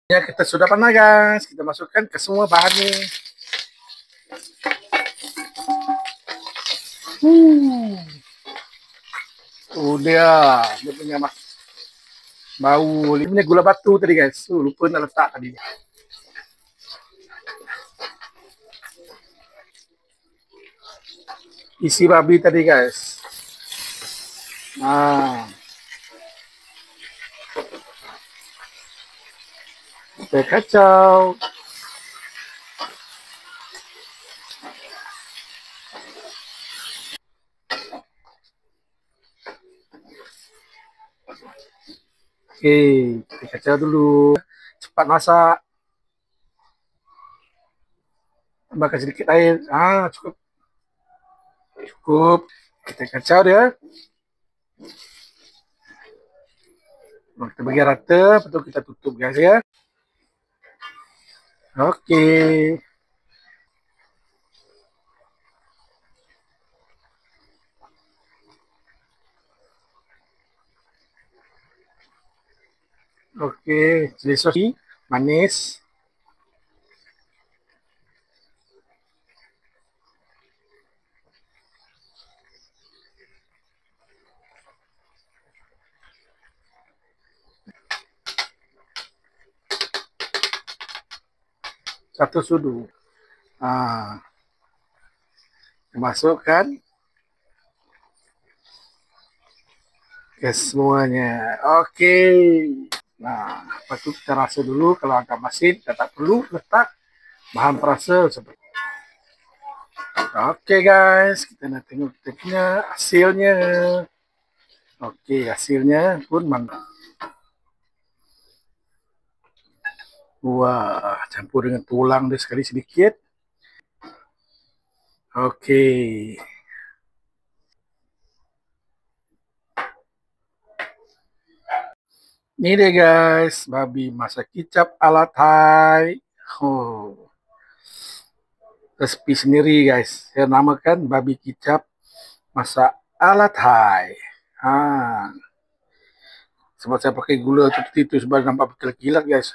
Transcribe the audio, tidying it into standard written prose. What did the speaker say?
Ya, kita sudah panas guys. Kita masukkan ke semua bahan ni. Dia punya bau. Dia punya gula batu tadi guys. Lupa nak letak tadi. Isi babi tadi guys. Kita kacau. Okey, kita kacau dulu. Cepat masak. Tambahkan sedikit air. Cukup. Cukup. Kita kacau dia. Kita bagi rata, betul kita tutup guys ya. Okey. Okey, chili sauce manis. Satu sudu. Masukkan ke semuanya. Okey. Lepas tu kita rasa dulu. Kalau agak masin, kita tak perlu letak bahan perasa seperti. Okey guys, kita nak tengok kita punya hasilnya. Okey, hasilnya pun mantap. Wah, campur dengan tulang dia sekali sedikit. Okey. Ni dia guys, babi masak kicap ala Thai. Resipi sendiri guys. Saya namakan babi kicap masak ala Thai. Sebab saya pakai gula seperti itu sebab nampak berkilat-kilat guys.